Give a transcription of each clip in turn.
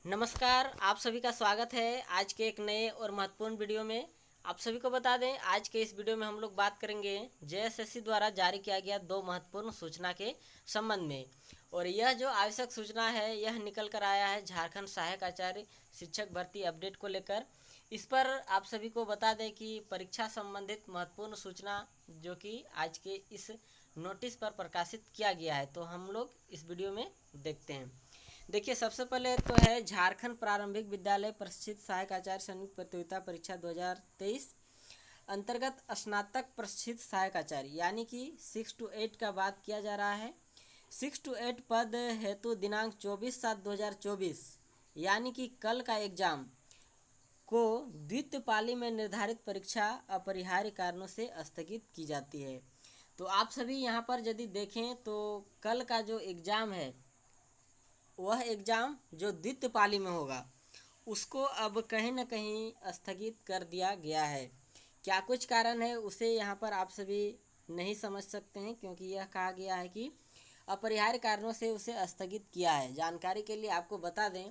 नमस्कार, आप सभी का स्वागत है आज के एक नए और महत्वपूर्ण वीडियो में। आप सभी को बता दें, आज के इस वीडियो में हम लोग बात करेंगे जेएसएससी द्वारा जारी किया गया दो महत्वपूर्ण सूचना के संबंध में। और यह जो आवश्यक सूचना है यह निकल कर आया है झारखंड सहायक आचार्य शिक्षक भर्ती अपडेट को लेकर। इस पर आप सभी को बता दें कि परीक्षा संबंधित महत्वपूर्ण सूचना जो कि आज के इस नोटिस पर प्रकाशित किया गया है, तो हम लोग इस वीडियो में देखते हैं। देखिए, सबसे पहले तो है झारखंड प्रारंभिक विद्यालय प्रशिक्षित सहायक आचार्य संयुक्त प्रतियोगिता परीक्षा 2023 अंतर्गत स्नातक प्रशिक्षित सहायक आचार्य यानी कि 6 to 8 का बात किया जा रहा है। 6 to 8 पद हेतु दिनांक 24/7/2024 यानी कि कल का एग्जाम को द्वितीय पाली में निर्धारित परीक्षा अपरिहार्य कारणों से स्थगित की जाती है। तो आप सभी यहाँ पर यदि देखें तो कल का जो एग्ज़ाम है वह एग्ज़ाम जो द्वितीय पाली में होगा उसको अब कहीं ना कहीं स्थगित कर दिया गया है। क्या कुछ कारण है उसे यहाँ पर आप सभी नहीं समझ सकते हैं, क्योंकि यह कहा गया है कि अपरिहार्य कारणों से उसे स्थगित किया है। जानकारी के लिए आपको बता दें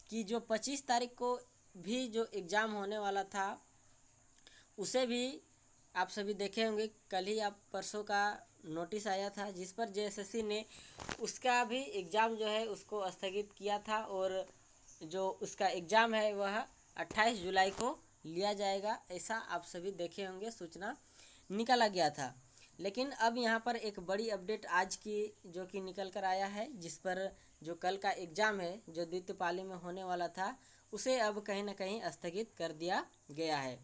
कि जो 25 तारीख को भी जो एग्ज़ाम होने वाला था उसे भी आप सभी देखे होंगे, कल ही आप परसों का नोटिस आया था जिस पर जेएसएससी ने उसका भी एग्ज़ाम जो है उसको स्थगित किया था और जो उसका एग्ज़ाम है वह 28 जुलाई को लिया जाएगा, ऐसा आप सभी देखे होंगे, सूचना निकाला गया था। लेकिन अब यहाँ पर एक बड़ी अपडेट आज की जो कि निकल कर आया है, जिस पर जो कल का एग्ज़ाम है जो द्वितीय पाली में होने वाला था उसे अब कहीं ना कहीं स्थगित कर दिया गया है।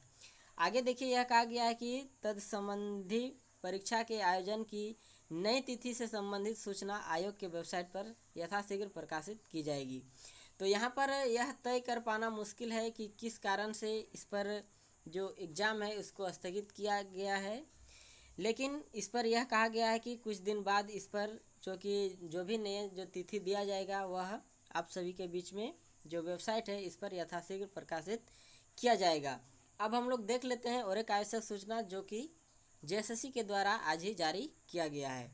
आगे देखिए, यह कहा गया है कि तत्संबंधी परीक्षा के आयोजन की नई तिथि से संबंधित सूचना आयोग के वेबसाइट पर यथाशीघ्र प्रकाशित की जाएगी। तो यहाँ पर यह तय कर पाना मुश्किल है कि किस कारण से इस पर जो एग्ज़ाम है उसको स्थगित किया गया है, लेकिन इस पर यह कहा गया है कि कुछ दिन बाद इस पर जो भी नए जो तिथि दिया जाएगा वह आप सभी के बीच में जो वेबसाइट है इस पर यथाशीघ्र प्रकाशित किया जाएगा। अब हम लोग देख लेते हैं और एक आवश्यक सूचना जो कि जेएसएससी के द्वारा आज ही जारी किया गया है।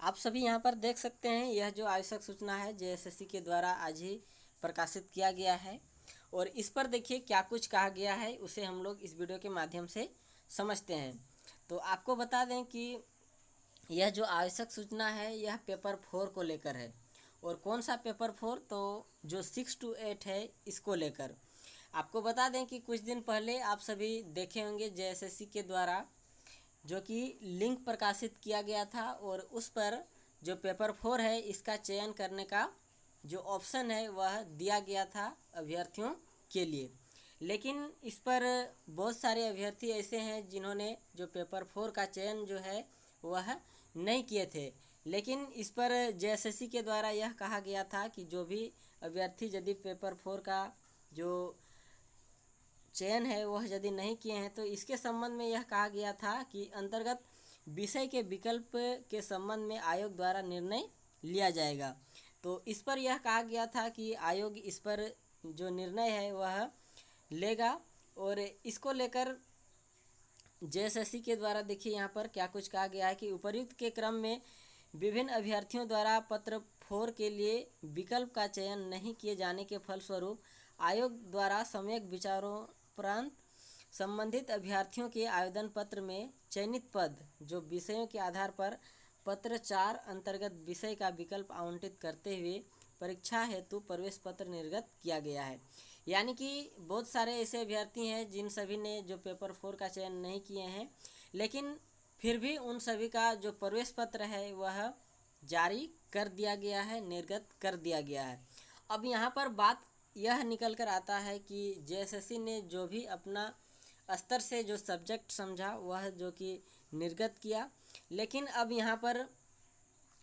आप सभी यहाँ पर देख सकते हैं, यह जो आवश्यक सूचना है जेएसएससी के द्वारा आज ही प्रकाशित किया गया है और इस पर देखिए क्या कुछ कहा गया है उसे हम लोग इस वीडियो के माध्यम से समझते हैं। तो आपको बता दें कि यह जो आवश्यक सूचना है यह पेपर 4 को लेकर है। और कौन सा पेपर 4? तो जो 6 to 8 है इसको लेकर। आपको बता दें कि कुछ दिन पहले आप सभी देखे होंगे जेएसएससी के द्वारा जो कि लिंक प्रकाशित किया गया था और उस पर जो पेपर 4 है इसका चयन करने का जो ऑप्शन है वह दिया गया था अभ्यर्थियों के लिए। लेकिन इस पर बहुत सारे अभ्यर्थी ऐसे हैं जिन्होंने जो पेपर 4 का चयन जो है वह नहीं किए थे। लेकिन इस पर जेएसएससी के द्वारा यह कहा गया था कि जो भी अभ्यर्थी यदि पेपर 4 का जो चयन है वह यदि नहीं किए हैं तो इसके संबंध में यह कहा गया था कि अंतर्गत विषय के विकल्प के संबंध में आयोग द्वारा निर्णय लिया जाएगा। तो इस पर यह कहा गया था कि आयोग इस पर जो निर्णय है वह लेगा और इसको लेकर जेएसएससी के द्वारा देखिए यहाँ पर क्या कुछ कहा गया है कि उपर्युक्त के क्रम में विभिन्न अभ्यर्थियों द्वारा पत्र 4 के लिए विकल्प का चयन नहीं किए जाने के फलस्वरूप आयोग द्वारा सम्यक विचारोपरांत संबंधित अभ्यर्थियों के आवेदन पत्र में चयनित पद जो विषयों के आधार पर पत्र 4 अंतर्गत विषय का विकल्प आवंटित करते हुए परीक्षा हेतु प्रवेश पत्र निर्गत किया गया है। यानी कि बहुत सारे ऐसे अभ्यर्थी हैं जिन सभी ने जो पेपर 4 का चयन नहीं किए हैं, लेकिन फिर भी उन सभी का जो प्रवेश पत्र है वह जारी कर दिया गया है, निर्गत कर दिया गया है। अब यहाँ पर बात यह निकल कर आता है कि जेएसएससी ने जो भी अपना स्तर से जो सब्जेक्ट समझा वह जो कि निर्गत किया, लेकिन अब यहाँ पर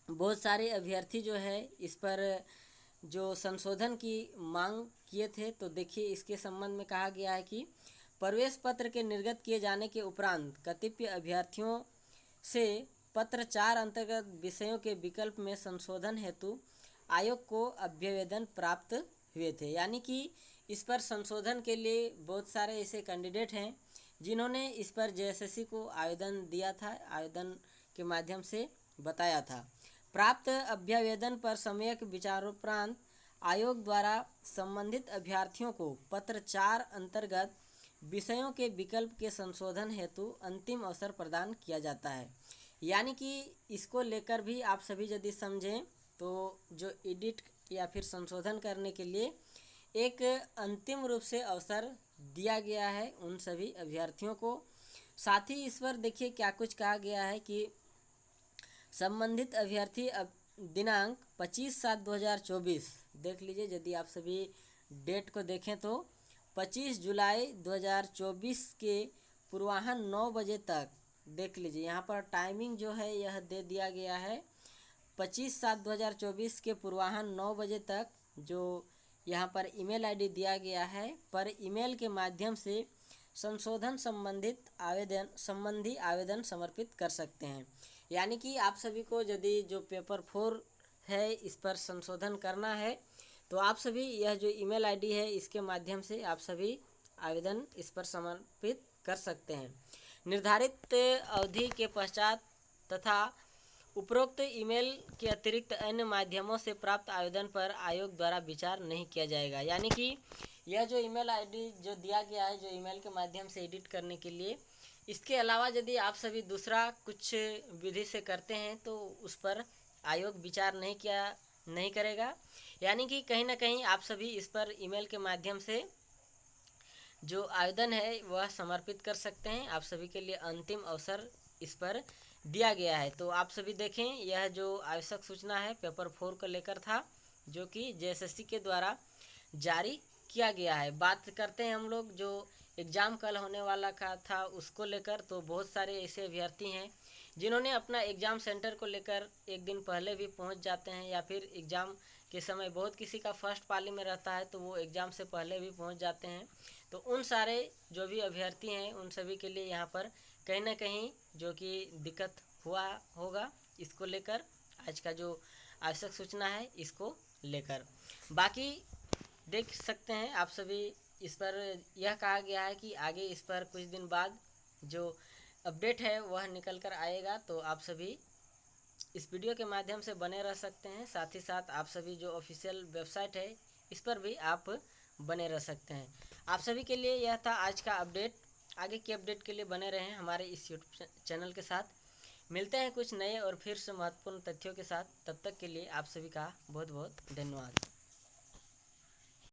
बहुत सारे अभ्यर्थी जो है इस पर जो संशोधन की मांग किए थे। तो देखिए इसके संबंध में कहा गया है कि प्रवेश पत्र के निर्गत किए जाने के उपरांत कतिपय अभ्यर्थियों से पत्र 4 अंतर्गत विषयों के विकल्प में संशोधन हेतु आयोग को अभ्यवेदन प्राप्त हुए थे। यानी कि इस पर संशोधन के लिए बहुत सारे ऐसे कैंडिडेट हैं जिन्होंने इस पर जेएसएससी को आवेदन दिया था, आवेदन के माध्यम से बताया था। प्राप्त अभ्यवेदन पर सम्यक विचारोपरांत आयोग द्वारा संबंधित अभ्यर्थियों को पत्र 4 अंतर्गत विषयों के विकल्प के संशोधन हेतु अंतिम अवसर प्रदान किया जाता है। यानी कि इसको लेकर भी आप सभी यदि समझें तो जो एडिट या फिर संशोधन करने के लिए एक अंतिम रूप से अवसर दिया गया है उन सभी अभ्यर्थियों को। साथ ही इस पर देखिए क्या कुछ कहा गया है कि संबंधित अभ्यर्थी दिनांक 25/7/2024 देख लीजिए, यदि आप सभी डेट को देखें तो 25 जुलाई 2024 के पूर्वाह्न 9 बजे तक देख लीजिए, यहाँ पर टाइमिंग जो है यह दे दिया गया है 25/7/2024 के पूर्वाह्न 9 बजे तक। जो यहाँ पर ईमेल आईडी दिया गया है पर ईमेल के माध्यम से संशोधन संबंधी आवेदन समर्पित कर सकते हैं। यानी कि आप सभी को यदि जो पेपर 4 है इस पर संशोधन करना है तो आप सभी यह जो ईमेल आईडी है इसके माध्यम से आप सभी आवेदन इस पर समर्पित कर सकते हैं। निर्धारित अवधि के पश्चात तथा उपरोक्त ईमेल के अतिरिक्त अन्य माध्यमों से प्राप्त आवेदन पर आयोग द्वारा विचार नहीं किया जाएगा। यानी कि यह जो ईमेल आईडी जो दिया गया है जो ईमेल के माध्यम से एडिट करने के लिए, इसके अलावा यदि आप सभी दूसरा कुछ विधि से करते हैं तो उस पर आयोग विचार नहीं करेगा। यानी कि कहीं ना कहीं आप सभी इस पर ईमेल के माध्यम से जो आवेदन है वह समर्पित कर सकते हैं। आप सभी के लिए अंतिम अवसर इस पर दिया गया है। तो आप सभी देखें, यह जो आवश्यक सूचना है पेपर 4 को लेकर था जो कि जेएसएससी के द्वारा जारी किया गया है। बात करते हैं हम लोग जो एग्ज़ाम कल होने वाला का था उसको लेकर, तो बहुत सारे ऐसे अभ्यर्थी हैं जिन्होंने अपना एग्ज़ाम सेंटर को लेकर एक दिन पहले भी पहुंच जाते हैं, या फिर एग्ज़ाम के समय बहुत किसी का फर्स्ट पाली में रहता है तो वो एग्ज़ाम से पहले भी पहुंच जाते हैं। तो उन सारे जो भी अभ्यर्थी हैं उन सभी के लिए यहाँ पर कहीं ना कहीं जो कि दिक्कत हुआ होगा इसको लेकर, आज का जो आवश्यक सूचना है इसको लेकर। बाकी देख सकते हैं आप सभी, इस पर यह कहा गया है कि आगे इस पर कुछ दिन बाद जो अपडेट है वह निकल कर आएगा। तो आप सभी इस वीडियो के माध्यम से बने रह सकते हैं। साथ ही साथ आप सभी जो ऑफिशियल वेबसाइट है इस पर भी आप बने रह सकते हैं। आप सभी के लिए यह था आज का अपडेट। आगे की अपडेट के लिए बने रहें हमारे इस यूट्यूब चैनल के साथ। मिलते हैं कुछ नए और फिर से महत्वपूर्ण तथ्यों के साथ। तब तक के लिए आप सभी का बहुत बहुत धन्यवाद।